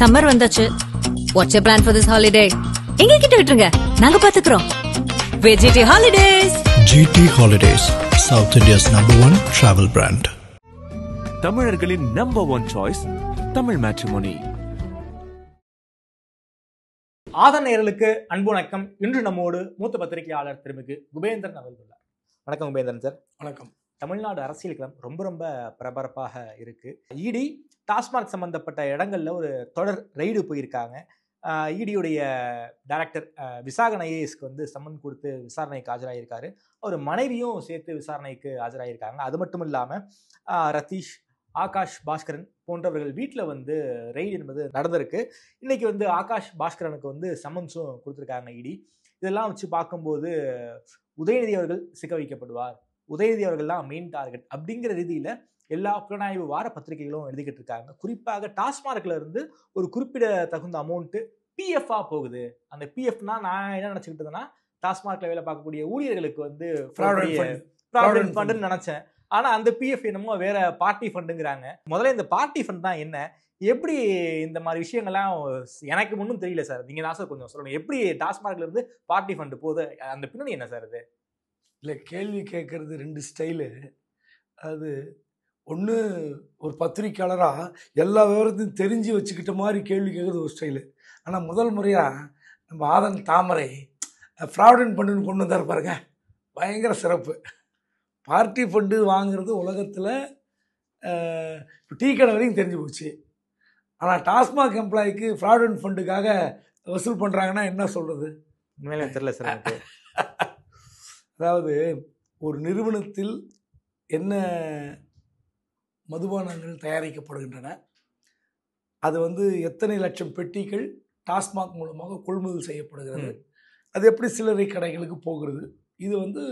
Summer வந்தாச்சு. What's your plan for this holiday? எங்க கிட்ட விட்டுருங்க, நாங்க பாத்துக்கிறோம். GT Holidays. GT Holidays, South India's #1 travel brand. தமிழர்களின் #1 சாய்ஸ் தமிழ் மேட்ரிமோனி. ஆதன் நேயர்களுக்கு அன்பு வணக்கம். இன்று நம்மோடு மூத்த பத்திரிகையாளர் திருமிகு குபேந்திரன் அவர்கள் உள்ளார். வணக்கம் குபேந்திரன் சார். வணக்கம். தமிழ்நாடு அரசியல் களம் ரொம்ப பரபரப்பாக இருக்கு. இடி டாஸ்மாக் சம்பந்தப்பட்ட இடங்கள்ல ஒரு தொடர் ரெய்டு போயிருக்காங்க. இடியுடைய டைரக்டர் விசாகன் ஐஏஎஸ்க்கு வந்து சம்மன் கொடுத்து விசாரணைக்கு ஆஜராகியிருக்காரு. அவர் மனைவியும் சேர்த்து விசாரணைக்கு ஆஜராகியிருக்காங்க. அது மட்டும் இல்லாமல் ரதீஷ், ஆகாஷ் பாஸ்கரன் போன்றவர்கள் வீட்டில் வந்து ரெய்டு என்பது நடந்திருக்கு. இன்னைக்கு வந்து ஆகாஷ் பாஸ்கரனுக்கு வந்து சம்மன்ஸும் கொடுத்துருக்காங்க இடி. இதெல்லாம் வச்சு பார்க்கும்போது உதயநிதி அவர்கள் சிக்க வைக்கப்படுவார், உதயநிதி அவர்கள் தான் மெயின் டார்கெட் அப்படிங்கிற ரீதியில் எல்லா புலனாய்வு வார பத்திரிகைகளும் எழுதிக்கிட்டு இருக்காங்க. குறிப்பாக டாஸ்மார்க்ல இருந்து ஒரு குறிப்பிட தகுந்த அமௌண்ட்டு பிஎஃப்ஆ போகுது. அந்த பிஎஃப்னா நான் என்ன நினச்சிக்கிட்டு இருந்தேன்னா, டாஸ்மார்க்ல வேலை பார்க்கக்கூடிய ஊழியர்களுக்கு வந்து ப்ராவிடன்ட் ஃபண்டுன்னு நினச்சேன். ஆனால் அந்த பிஎஃப் என்னமோ வேற பார்ட்டி ஃபண்டுங்கிறாங்க. முதல்ல இந்த பார்ட்டி ஃபண்ட் தான் என்ன, எப்படி இந்த மாதிரி விஷயங்கள்லாம் எனக்கு ஒன்றும் தெரியல சார். நீங்கள் தான் சார் கொஞ்சம் சொல்லணும், எப்படி டாஸ்மார்க்ல இருந்து பார்ட்டி ஃபண்டு போகுது, அந்த பின்னணி என்ன சார் இது? இல்லை, கேள்வி கேட்கறது 2 ஸ்டைலு. அது ஒன்று, ஒரு பத்திரிக்கையாளராக எல்லா விவரத்தையும் தெரிஞ்சு வச்சுக்கிட்ட மாதிரி கேள்வி கேட்குறது ஒரு ஸ்டைலு. ஆனால் முதல் முறையாக நம்ம ஆதன் தாமரை ப்ராவிடன்ட் ஃபண்டுன்னு கொண்டு வந்தார் பாருங்க, பயங்கர சிறப்பு. பார்ட்டி ஃபண்டு வாங்குறது உலகத்தில் டீ கடை வரைக்கும் தெரிஞ்சு போச்சு. ஆனால் டாஸ்மாக் எம்ப்ளாய்க்கு ப்ராவிடன்ட் ஃபண்டுக்காக வசூல் பண்ணுறாங்கன்னா என்ன சொல்கிறது? உண்மையிலே தெரியல சார். அதாவது ஒரு நிறுவனத்தில் என்ன மதுபானங்கள் தயாரிக்கப்படுகின்றன, அது வந்து எத்தனை லட்சம் பெட்டிகள் டாஸ்மாக் மூலமாக கொள்முதல் செய்யப்படுகிறது, அது எப்படி சில்லறை கடைகளுக்கு போகிறது, இது வந்து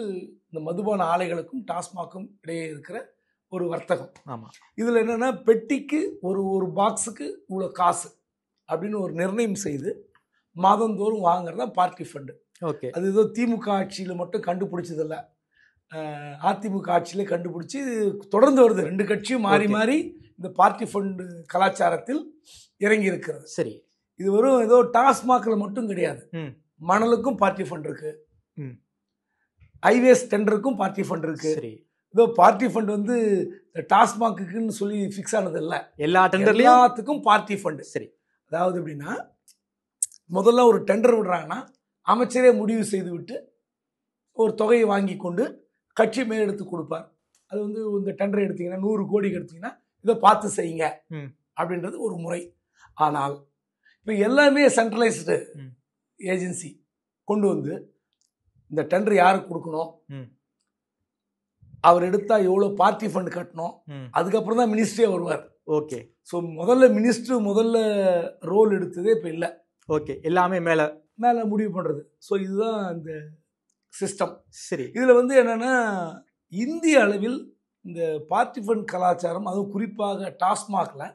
இந்த மதுபான ஆலைகளுக்கும் டாஸ்மாக்கும் இடையே இருக்கிற ஒரு வர்த்தகம். ஆமாம். இதில் என்னென்னா, பெட்டிக்கு ஒரு பாக்ஸுக்கு இவ்வளோ காசு அப்படின்னு ஒரு நிர்ணயம் செய்து மாதந்தோறும் வாங்குறது தான் பார்ட்டி ஃபண்டு. ஓகே. அது ஏதோ திமுக ஆட்சியில் மட்டும் கண்டுபிடிச்சதில்லை, அதிமுக ஆட்சியிலே கண்டுபிடிச்சி தொடர்ந்து வருது. 2 கட்சியும் மாறி இந்த பார்ட்டி ஃபண்டு கலாச்சாரத்தில் இறங்கி இருக்கிறது. சரி. இது வெறும் ஏதோ டாஸ்மாகில் மட்டும் கிடையாது. மணலுக்கும் பார்ட்டி ஃபண்ட் இருக்கு, ஹைவேஸ் டெண்டருக்கும் பார்ட்டி ஃபண்ட் இருக்கு. சரி. ஏதோ பார்ட்டி ஃபண்ட் வந்து டாஸ்மாக்குன்னு சொல்லி ஃபிக்ஸ் ஆனது இல்லை, எல்லா டெண்டர்லையும் எல்லாத்துக்கும் பார்ட்டி ஃபண்டு. சரி. அதாவது எப்படின்னா, முதல்ல ஒரு டெண்டர் விடுறாங்கன்னா அமைச்சரே முடிவு செய்து விட்டு ஒரு தொகையை வாங்கி கொண்டு கட்சி மேலெடுத்து கொடுப்பார். அது வந்து இந்த டெண்டர் எடுத்தீங்கன்னா 100 கோடிக்கு எடுத்தீங்கன்னா இதை பார்த்து செய்யுங்க அப்படின்றது ஒரு முறை. ஆனால் இப்போ எல்லாமே சென்ட்ரலைஸ்டு ஏஜென்சி கொண்டு வந்து இந்த டெண்டர் யாருக்கு கொடுக்கணும், அவர் எடுத்தால் எவ்வளோ பார்ட்டி ஃபண்ட் கட்டணும், அதுக்கப்புறம் தான் மினிஸ்ட்ரியே வருவார். ஓகே. ஸோ முதல்ல ரோல் எடுத்ததே இப்போ இல்லை. ஓகே. எல்லாமே மேலே முடிவு பண்ணுறது. ஸோ இதுதான் இந்த சிஸ்டம். சரி. இதில் வந்து என்னென்னா, இந்திய அளவில் இந்த பார்ட்டி ஃபண்ட் கலாச்சாரம், அதுவும் குறிப்பாக டாஸ்மாகில்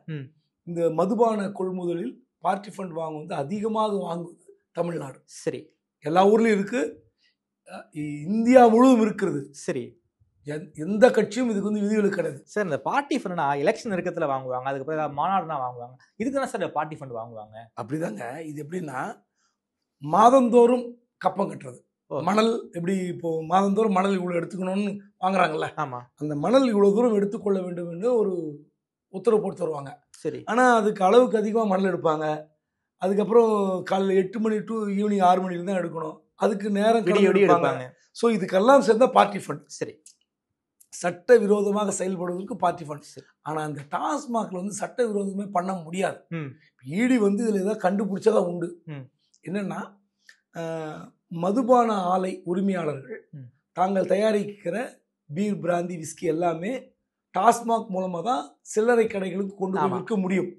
இந்த மதுபான கொள்முதலில் பார்ட்டி ஃபண்ட் வாங்குவது அதிகமாக வாங்குவது தமிழ்நாடு. சரி. எல்லா ஊர்லேயும் இருக்குது, இந்தியா முழுவதும் இருக்கிறது. சரி. எந்த கட்சியும் இதுக்கு வந்து விதிவிலக்கு கிடையாது சார். இந்த பார்ட்டி ஃபண்ட்னா எலெக்ஷன் நெருக்கத்தில் வாங்குவாங்க, அதுக்கப்புறம் ஏதாவது மாநாடுனா வாங்குவாங்க, இதுக்கு தான் சார் பார்ட்டி ஃபண்ட் வாங்குவாங்க. அப்படிதாங்க. இது எப்படின்னா, மாதந்தோறும் கப்பம் கட்டுறது. மணல் எப்படி இப்போ மாதந்தோறும் மணல் இவ்வளோ எடுத்துக்கணும்னு வாங்குறாங்கல்ல, ஆமாம், அந்த மணல் இவ்வளோ தூரம் எடுத்துக்கொள்ள வேண்டும் என்று ஒரு உத்தரவு போட்டு தருவாங்க. சரி. ஆனால் அதுக்கு அளவுக்கு அதிகமாக மணல் எடுப்பாங்க. அதுக்கப்புறம் காலையில் 8 மணி டு ஈவினிங் 6 மணிக்கு தான் எடுக்கணும். அதுக்கு நேரம் எடுப்பாங்க. ஸோ இதுக்கெல்லாம் சேர்ந்தா பார்ட்டி ஃபண்ட். சரி. சட்ட விரோதமாக செயல்படுவதற்கு பார்ட்டி ஃபண்ட். ஆனால் அந்த டாஸ்மாகில் வந்து சட்ட விரோதமே பண்ண முடியாது. ஈடி வந்து இதில் ஏதாவது கண்டுபிடிச்சதான் உண்டு. என்னென்னா, மதுபான ஆலை உரிமையாளர்கள் தாங்கள் தயாரிக்கிற பீர், பிராந்தி, விஸ்கி எல்லாமே டாஸ்மாக் மூலமாக தான் சில்லறை கடைகளுக்கு கொண்டு போய் விற்க முடியும்.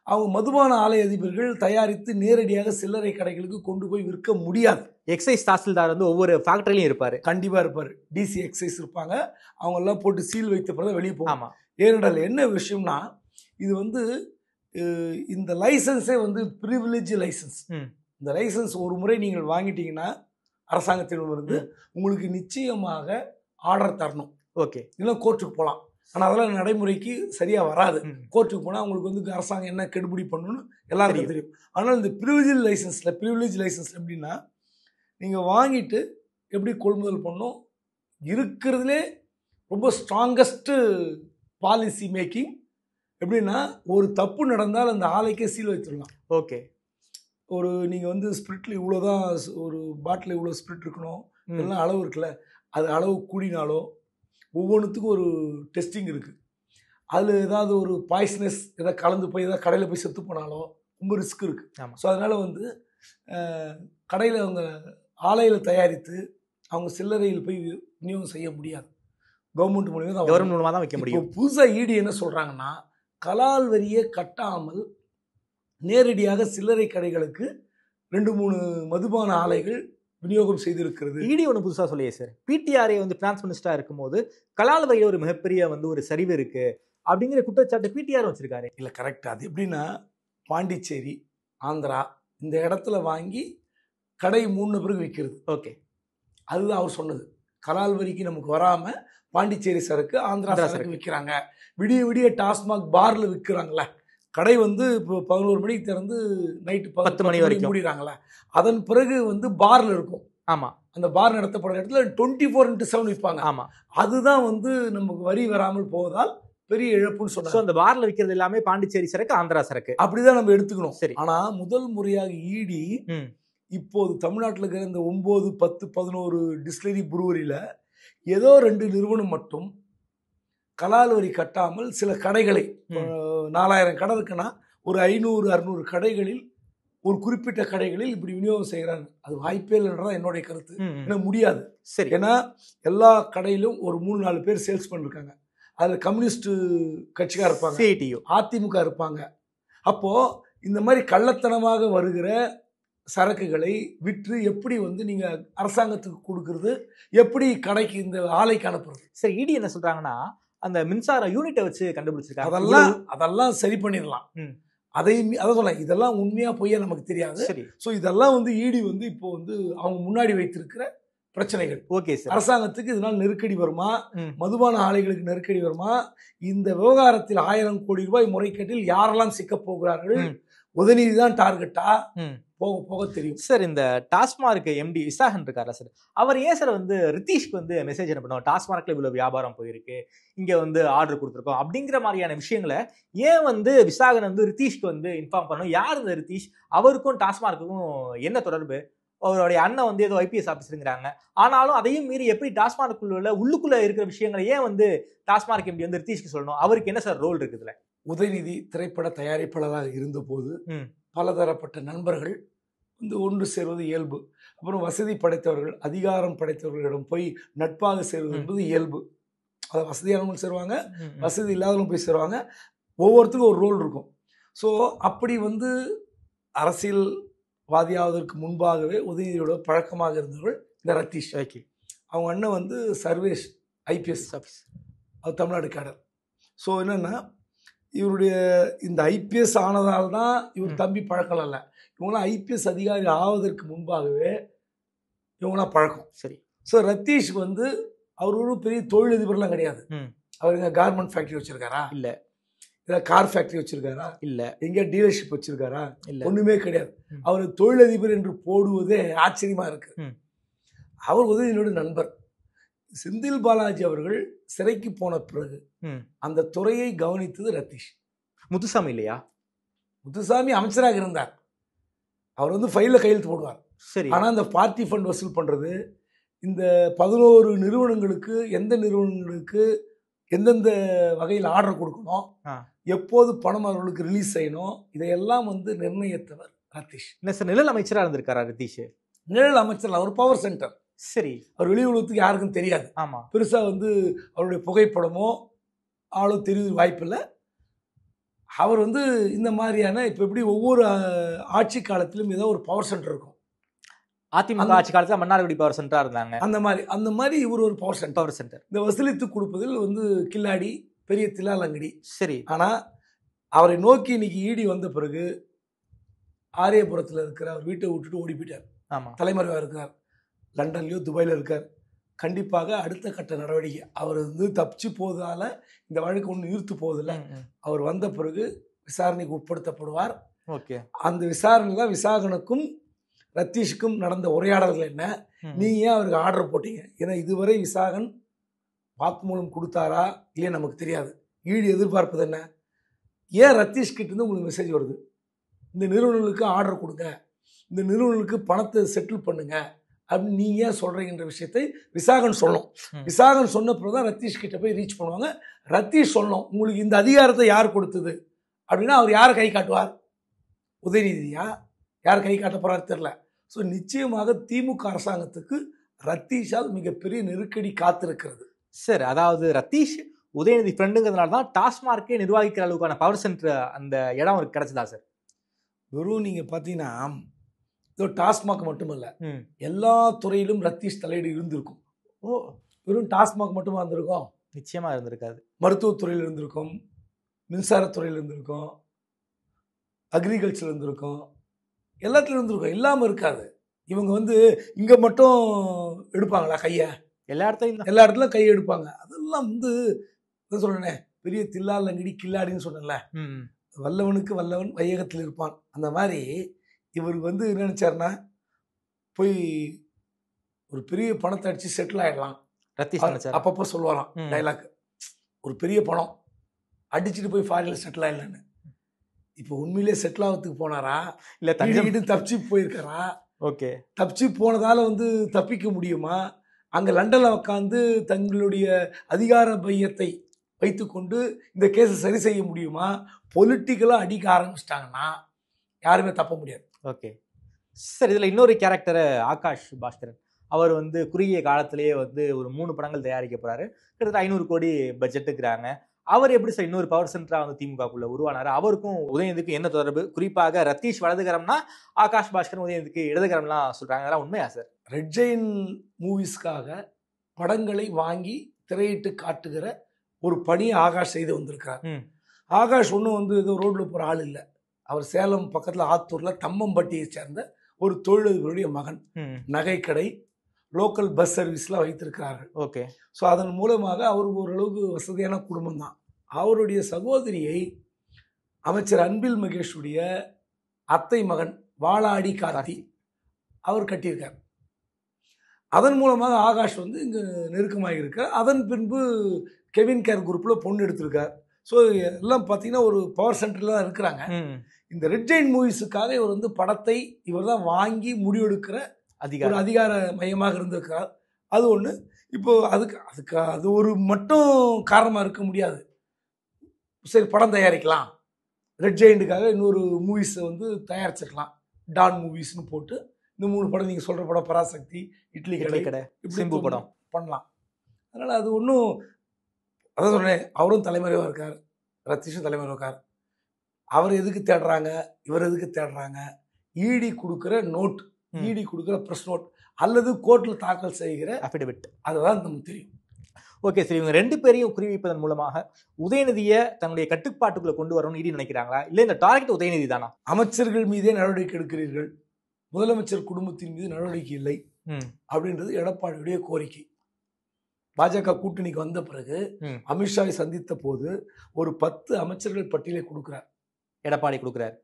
அவங்க மதுபான ஆலை அதிபர்கள் தயாரித்து நேரடியாக சில்லறை கடைகளுக்கு கொண்டு போய் விற்க முடியாது. எக்ஸைஸ் தாசில்தார் வந்து ஒவ்வொரு ஃபேக்டரிலையும் இருப்பார், கண்டிப்பாக இருப்பார். டிசி எக்ஸைஸ் இருப்பாங்க, அவங்கெல்லாம் போட்டு சீல் வைத்த பிறகு வெளியே போகும். ஏனென்றால் என்ன விஷயம்னா, இது வந்து இந்த லைசன்ஸே வந்து ப்ரிவிலேஜ் லைசன்ஸ். இந்த லைசன்ஸ் ஒரு முறை நீங்கள் வாங்கிட்டீங்கன்னா அரசாங்கத்திடமிருந்து உங்களுக்கு நிச்சயமாக ஆர்டர் தரணும். ஓகே. இல்லை கோர்ட்டுக்கு போகலாம். ஆனால் அதெல்லாம் நடைமுறைக்கு சரியாக வராது. கோர்ட்டுக்கு போனால் அவங்களுக்கு வந்து அரசாங்கம் என்ன கெடுபிடி பண்ணணும்னு எல்லாருக்கும் தெரியும். ஆனால் இந்த ப்ரிவிலேஜ் லைசன்ஸில் எப்படின்னா, நீங்கள் வாங்கிட்டு எப்படி கொள்முதல் பண்ணணும், இருக்கிறதுலே ரொம்ப ஸ்ட்ராங்கஸ்ட்டு பாலிசி மேக்கிங். எப்படின்னா, ஒரு தப்பு நடந்தால் அந்த ஆலைக்கே சீல் வச்சிடலாம். ஓகே, ஒரு நீங்கள் வந்து ஸ்பிரிட்டில் இவ்வளோதான், ஒரு பாட்டில் இவ்வளோ ஸ்பிரிட் இருக்கணும், இதெல்லாம் அளவு இருக்குல்ல, அது அளவு கூடினாலோ ஒவ்வொன்றுத்துக்கும் ஒரு டெஸ்டிங் இருக்குது. அதில் ஏதாவது ஒரு பாய்சனஸ் எதாவது கலந்து போய் ஏதாவது கடையில் போய் செத்து போனாலோ ரொம்ப ரிஸ்க் இருக்குது. ஆமாம். ஸோ அதனால் வந்து கடையில் அவங்க ஆலையில் தயாரித்து அவங்க சில்லறையில் போய் விநியோகம் செய்ய முடியாது. கவர்மெண்ட் மூலமாக தான் வைக்க முடியும். இப்போ புதுசாக இடி என்ன சொல்கிறாங்கன்னா, கலால் வரியை கட்டாமல் நேரடியாக சில்லறை கடைகளுக்கு 2-3 மதுபான ஆலைகள் விநியோகம் செய்திருக்கிறது. இடி ஒன்று புதுசாக சொல்லியே சார், பிடிஆர்ஏ வந்து ஃபினான்ஸ் மினிஸ்டராக இருக்கும்போது கலால் வரியில் ஒரு மிகப்பெரிய வந்து ஒரு சரிவு இருக்குது அப்படிங்கிற குற்றச்சாட்டு பிடிஆர் வச்சிருக்காரு. இல்லை, கரெக்ட். அது எப்படின்னா, பாண்டிச்சேரி, ஆந்திரா இந்த இடத்துல வாங்கி கடை 3 பிறகு விற்கிறது. ஓகே, அதுதான் அவர் சொன்னது. கலால் வரிக்கு நமக்கு வராமல் பாண்டிச்சேரி சரக்கு, ஆந்திரா சரக்கு விற்கிறாங்க. விடிய விடிய டாஸ்மாக் பாரில் விற்கிறாங்களே, கடை வந்து இப்போ 11 மணிக்கு திறந்து நைட்டு 10 மணி வரைக்கும் மூடிடுறாங்களே, அதன் பிறகு வந்து பாரில் இருக்கும். ஆமாம், அந்த பார் நடத்தப்படுற இடத்துல 24/7 விற்பாங்க. ஆமாம், அதுதான் வந்து நமக்கு வரி வராமல் போவதால் பெரிய இழப்புன்னு சொன்னாங்க. அந்த பார்ல விற்கிறது எல்லாமே பாண்டிச்சேரி சரக்கு, ஆந்திரா சரக்கு, அப்படிதான் நம்ம எடுத்துக்கணும். சரி. ஆனா முதல் முறையாக இடி இப்போது தமிழ்நாட்டில் இருக்கிற இந்த 9, 10, 11 டிஸ்டிலரி புரூவரியில் ஏதோ 2 நிறுவனம் மட்டும் கலால் வரி கட்டாமல் சில கடைகளை, 4000 கடை இருக்குன்னா ஒரு 500-600 கடைகளில், ஒரு குறிப்பிட்ட கடைகளில் இப்படி விநியோகம் செய்கிறாங்க. அது வாய்ப்பே இல்லைன்றதான் என்னுடைய கருத்து. ஏன்னா முடியாது. சரி. ஏன்னா எல்லா கடையிலும் ஒரு 3-4 பேர் சேல்ஸ் பண்ணிருக்காங்க. அதில் கம்யூனிஸ்ட் கட்சிக்காக இருப்பாங்க, சிஐடியு, அதிமுக இருப்பாங்க. அப்போது இந்த மாதிரி கள்ளத்தனமாக வருகிற சரக்குகளை விற்று எப்படி வந்து நீங்கள் அரசாங்கத்துக்கு கொடுக்கறது, எப்படி கடைக்கு இந்த ஆலைக்கு அனுப்புறது? சரி, இடி என்ன சொல்கிறாங்கன்னா, அந்த மின்சார யூனிட்டை வச்சு கண்டுபிடிச்சிருக்காங்க. அதெல்லாம் சரி பண்ணிடலாம். அதான் சொல்ல, இதெல்லாம் உண்மையா பொய்யா நமக்கு தெரியாது. ஸோ இதெல்லாம் வந்து இடி வந்து இப்போ வந்து அவங்க முன்னாடி வைத்திருக்கிற பிரச்சனைகள். Okay sir. அரசாங்கத்துக்கு இதனால் நெருக்கடி வருமா, மதுபான ஆலைகளுக்கு நெருக்கடி வருமா, இந்த விவகாரத்தில் 1000 கோடி ரூபாய் முறைகேட்டில் யாரெல்லாம் சிக்க போகிறார்கள், உதயநிதி தான் டார்கெட்டா, போக போக தெரியும் சார். இந்த டாஸ்மார்க் எம்டி விசாகன் இருக்காரா சார், அவர் ஏன் சார் வந்து ரித்தீஷ்க்கு வந்து மெசேஜ் என்ன பண்ணுவோம், டாஸ்மார்க்ல இவ்வளவு வியாபாரம் போயிருக்கு, இங்க வந்து ஆர்டர் கொடுத்துருக்கோம் அப்படிங்கிற மாதிரியான விஷயங்களை ஏன் வந்து விசாகன் வந்து ரித்தீஷ்க்கு வந்து இன்ஃபார்ம் பண்ணணும்? யார் இந்த ரித்தீஷ், அவருக்கும் டாஸ்மார்க்குக்கும் என்ன தொடர்பு? அவருடைய அண்ணன் வந்து ஏதோ ஐபிஎஸ் ஆஃபீஸருங்கிறாங்க. ஆனாலும் அதையும் மீறி எப்படி டாஸ்மார்க்குள்ள உள்ளுக்குள்ள இருக்கிற விஷயங்களை ஏன் வந்து டாஸ்மார்க் எம்டி வந்து ரித்தீஷ்க்கு சொல்லணும்? அவருக்கு என்ன சார் ரோல் இருக்குதுல? உதயநிதி திரைப்பட தயாரிப்பாளராக இருந்த போது பலதரப்பட்ட நண்பர்கள் வந்து ஒன்று சேர்வது இயல்பு. அப்புறம் வசதி படைத்தவர்கள், அதிகாரம் படைத்தவர்களிடம் போய் நட்பாக சேர்வது என்பது இயல்பு. அதை வசதியானவங்களும் சேருவாங்க, வசதி இல்லாதவங்களும் போய் சேருவாங்க. ஒவ்வொருத்தருக்கும் ஒரு ரோல் இருக்கும். ஸோ அப்படி வந்து அரசியல்வாதியாவதற்கு முன்பாகவே உதயநிதியோட பழக்கமாக இருந்தவர்கள் இந்த ரத்தீஷ். அவங்க அண்ணன் வந்து சர்வேஷ், ஐபிஎஸ் ஆஃபீஸ், அவர் தமிழ்நாடு கேடர். ஸோ என்னென்னா, இவருடைய இந்த ஐபிஎஸ் ஆனதால் தான் இவர் தம்பி பழக்கம் இல்லை. இவங்களாம் ஐபிஎஸ் அதிகாரி ஆவதற்கு முன்பாகவே இவங்களாம் பழக்கம். சரி. ஸோ ரத்தீஷ் வந்து அவர் ஒரு பெரிய தொழிலதிபர்லாம் கிடையாது. அவர் எங்கே கார்மெண்ட் ஃபேக்ட்ரி வச்சுருக்காரா? இல்லை. ஏதாவது கார் ஃபேக்ட்ரி வச்சுருக்காரா? இல்லை. எங்கேயா டீலர்ஷிப் வச்சுருக்காரா? இல்லை. ஒன்றுமே கிடையாது. அவர் தொழிலதிபர் என்று போடுவதே ஆச்சரியமாக இருக்குது. அவர் உதயநிதியோட நண்பர். செந்தில் பாலாஜி அவர்கள் சிறைக்கு போன பிறகு அந்த துறையை கவனித்தது ரத்தீஷ். முத்துசாமி இல்லையா? முத்துசாமி அமைச்சராக இருந்தார். அவர் வந்து ஃபைலில் கையெழுத்து போடுவார். சரி. ஆனால் இந்த பார்ட்டி ஃபண்ட் வசூல் பண்ணுறது, இந்த 11 நிறுவனங்களுக்கு எந்த நிறுவனங்களுக்கு எந்தெந்த வகையில் ஆர்டர் கொடுக்கணும், எப்போது பணம் அவர்களுக்கு ரிலீஸ் செய்யணும், இதையெல்லாம் வந்து நிர்ணயித்தவர் ரத்தீஷ். என்ன சார், நிழல் அமைச்சராக இருந்திருக்காரா ரத்தீஷ்? நிழல் அமைச்சர், அவர் பவர் சென்டர். சரி. அவர் வெளி உலகத்துக்கு யாருக்கும் தெரியாது. ஆமாம். பெருசாக வந்து அவருடைய புகைப்படமோ ஆளோ தெரியுது வாய்ப்பில்லை. அவர் வந்து இந்த மாதிரியான இப்போ எப்படி ஒவ்வொரு ஆட்சி காலத்திலும் ஏதோ ஒரு பவர் சென்டர் இருக்கும். அதிமுக ஆட்சி காலத்தில் மன்னார்குடி பவர் சென்டராக இருந்தாங்க. அந்த மாதிரி இவர் ஒரு பவர் சென்டர். இந்த வசூலித்து கொடுப்பதில் வந்து கில்லாடி, பெரிய தில்லாலங்கடி. சரி. ஆனால் அவரை நோக்கி இன்னைக்கு இடி வந்த பிறகு ஆரியபுரத்தில் இருக்கிற அவர் வீட்டை விட்டுட்டு ஓடி போயிட்டார். ஆமாம். தலைமறைவாக இருக்கிறார். லண்டன்லையோ துபாயில் இருக்கார். கண்டிப்பாக அடுத்த கட்ட நடவடிக்கை அவர் வந்து தப்பிச்சு போவதால் இந்த வழக்கு ஒன்றும் ஈர்த்து போவதில்லை. அவர் வந்த பிறகு விசாரணைக்கு உட்படுத்தப்படுவார். ஓகே. அந்த விசாரணையில் விசாகனுக்கும் ரத்தீஷுக்கும் நடந்த உரையாடல்கள் என்ன, நீங்கள் ஏன் அவருக்கு ஆர்டர் போட்டீங்க? ஏன்னா இதுவரை விசாகன் வாக்குமூலம் கொடுத்தாரா இல்லையா நமக்கு தெரியாது. ஈடு எதிர்பார்ப்பது என்ன, ஏன் ரத்தீஷ் கிட்டேருந்து உங்களுக்கு மெசேஜ் வருது, இந்த நிறுவனங்களுக்கு ஆர்டர் கொடுங்க, இந்த நிறுவனங்களுக்கு பணத்தை செட்டில் பண்ணுங்க அப்படின்னு நீங்கள் ஏன் சொல்கிறீங்கன்ற விஷயத்தை விசாகன் சொல்லணும். விசாகன் சொன்ன பிறகு தான் ரத்தீஷ் கிட்ட போய் ரீச் பண்ணுவாங்க. ரத்தீஷ் சொல்லணும் உங்களுக்கு இந்த அதிகாரத்தை யார் கொடுத்தது அப்படின்னா அவர் யாரை கை காட்டுவார்? உதயநிதியா? யார் கை காட்ட போகிறாரு தெரில. ஸோ நிச்சயமாக திமுக அரசாங்கத்துக்கு ரத்தீஷால் மிகப்பெரிய நெருக்கடி காத்திருக்கிறது. சார், அதாவது ரத்தீஷ் உதயநிதி ஃப்ரெண்டுங்கிறதுனால தான் டாஸ்மார்க்கே நிர்வகிக்கிற அளவுக்கான பவர் சென்டர் அந்த இடம் அவருக்கு கிடைச்சதா சார்? வெறும் நீங்கள் பார்த்தீங்கன்னா இதோ டாஸ்மாக் மட்டுமல்ல, எல்லா துறையிலும் ரத்தீஷ் தலையீடு இருந்திருக்கும். வெறும் டாஸ்மாக் மட்டுமா இருந்திருக்கும்? நிச்சயமாக இருந்திருக்காது. மருத்துவத்துறையில் இருந்திருக்கும், மின்சாரத்துறையில் இருந்திருக்கும், அக்ரிகல்ச்சர் இருந்திருக்கும், எல்லாத்துலையும் இருந்திருக்கும். இல்லாமல் இருக்காது. இவங்க வந்து இங்கே மட்டும் எடுப்பாங்களா கையை? எல்லா இடத்துலையும் கை எடுப்பாங்க. அதெல்லாம் வந்து சொல்றேனே, பெரிய தில்லால் லங்கடி கில்லாடின்னு சொன்னல, வல்லவனுக்கு வல்லவன் வையகத்தில் இருப்பான். அந்த மாதிரி இவர் வந்து என்ன நினைச்சாருன்னா, போய் ஒரு பெரிய பணத்தை அடிச்சு செட்டில் ஆயிடலாம். அப்பப்போ சொல்லுவாராம் டைலாக், ஒரு பெரிய பணம் அடிச்சுட்டு போய் ஃபாரின்ல செட்டில் ஆயிடலான்னு. இப்போ உண்மையிலே செட்டில் ஆகிறதுக்கு போனாரா இல்லை தங்கிட்டு தப்பிச்சு போயிருக்காரா? ஓகே. தப்பிச்சு போனதால வந்து தப்பிக்க முடியுமா? அங்கே லண்டனில் உட்காந்து தங்களுடைய அதிகார மையத்தை வைத்துக்கொண்டு இந்த கேஸை சரி செய்ய முடியுமா? பொலிட்டிக்கலாக அடிக்க ஆரம்பிச்சிட்டாங்கன்னா யாருமே தப்ப முடியாது. ஓகே சார், இதில் இன்னொரு கேரக்டர் ஆகாஷ் பாஸ்கரன். அவர் வந்து குறுகிய காலத்திலேயே வந்து ஒரு 3 படங்கள் தயாரிக்க போகிறாரு. கிட்டத்தட்ட 500 கோடி பட்ஜெட்டுக்குறாங்க. அவர் எப்படி சார் இன்னொரு பவர் சென்டராக வந்து திமுகக்குள்ள உருவானார்? அவருக்கும் உதயநிதிக்கும் என்ன தொடர்பு? குறிப்பாக ரத்தீஷ் வலதுகரம்னா ஆகாஷ் பாஸ்கரன் உதயநிதிக்கு இடதுகரம்லாம் சொல்கிறாங்க. அதெல்லாம் உண்மையா சார்? ரெட் ஜெயின் மூவிஸ்க்காக படங்களை வாங்கி திரையிட்டு காட்டுகிற ஒரு பணியை ஆகாஷ் செய்து வந்திருக்கார். ஆகாஷ் ஒன்றும் வந்து ஏதோ ரோட்டில் போகிற ஆள் இல்லை. அவர் சேலம் பக்கத்தில் ஆத்தூரில் தம்மம்பட்டியை சேர்ந்த ஒரு தொழிலதிபருடைய மகன். நகைக்கடை, லோக்கல் பஸ் சர்வீஸ்லாம் வைத்திருக்கிறார்கள். ஓகே. ஸோ அதன் மூலமாக அவருக்கு ஓரளவுக்கு வசதியான குடும்பம் தான். அவருடைய சகோதரியை அமைச்சர் அன்பில் மகேஷுடைய அத்தை மகன் வாளாடி கார்த்தி அவர் கட்டியிருக்கார். அதன் மூலமாக ஆகாஷ் வந்து இங்கே நெருக்கமாக இருக்கார். அதன் பின்பு கெவின் கேர் குரூப்பில் பொண்ணு எடுத்திருக்கார். ஸோ எல்லாம் பார்த்தீங்கன்னா ஒரு பவர் சென்டரில் தான் இருக்கிறாங்க. இந்த ரெட் ஜெயின் மூவிஸுக்காக இவர் வந்து படத்தை இவர் தான் வாங்கி முடிவெடுக்கிற ஒரு அதிகார மையமாக இருந்திருக்கிறார். அது ஒன்று. இப்போ அதுக்கு அது ஒரு மட்டும் காரணமாக இருக்க முடியாது. சரி, படம் தயாரிக்கலாம், ரெட் ஜெயிண்ட்டுக்காக இன்னொரு மூவிஸை வந்து தயாரிச்சிருக்கலாம், டான் மூவிஸ்னு போட்டு இந்த 3 படம் நீங்கள் சொல்கிற படம் பராசக்தி, இட்லி கடை, இப்படி படம் பண்ணலாம். அதனால் அது ஒன்றும், அதான் சொன்னேன், அவரும் தலைமறைவாக இருக்கார், ரத்தீஷும் தலைமறைவாக இருக்கார். அவர் எதுக்கு தேடுறாங்க, இவர் எதுக்கு தேடுறாங்க? இடி கொடுக்குற நோட், இடி கொடுக்குற ப்ரெஸ் நோட் அல்லது கோர்ட்டில் தாக்கல் செய்கிற அஃபிடவிட், அதுதான் நமக்கு தெரியும். ஓகே சார், இவங்க 2 பேரையும் குறிவிப்பதன் மூலமாக உதயநிதியை தன்னுடைய கட்டுப்பாட்டுக்குள்ளே கொண்டு வரணும்னு இடி நினைக்கிறாங்களா, இல்லை இந்த டார்கெட் உதயநிதி தானா? அமைச்சர்கள் மீதே நடவடிக்கை எடுக்கிறீர்கள், முதலமைச்சர் குடும்பத்தின் மீது நடவடிக்கை இல்லை அப்படின்றது எடப்பாடியுடைய கோரிக்கை. பாஜக கூட்டணிக்கு வந்த பிறகு அமித்ஷாவை சந்தித்த போது ஒரு 10 அமைச்சர்கள் பட்டியலை கொடுக்கிறார், எடப்பாடி கொடுக்கிறார்.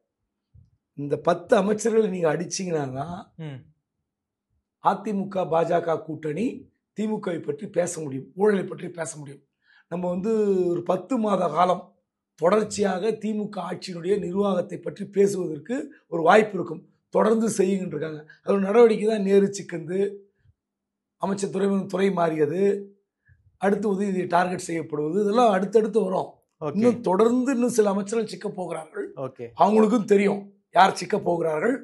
இந்த 10 அமைச்சர்களை நீங்க அடிச்சீங்கன்னா அதிமுக பாஜக கூட்டணி திமுகவை பற்றி பேச முடியும், ஊழலை பற்றி பேச முடியும். நம்ம வந்து ஒரு 10 மாத காலம் தொடர்ச்சியாக திமுக ஆட்சியினுடைய நிர்வாகத்தை பற்றி பேசுவதற்கு ஒரு வாய்ப்பு இருக்கும். தொடர்ந்து செய்யுங்க இருக்காங்க. அதோட நடவடிக்கை தான் நேரு சிக்கந்து, அமைச்சர் துறை மாறியது, அடுத்து உதயநிதியை டார்கெட் செய்யப்படுவது, இதெல்லாம் அடுத்தடுத்து வரும். இன்னும் தொடர்ந்து இன்னும் சில அமைச்சர்கள் சிக்க போகிறார்கள். அவங்களுக்கும் தெரியும் யார் சிக்க போகிறார்கள்,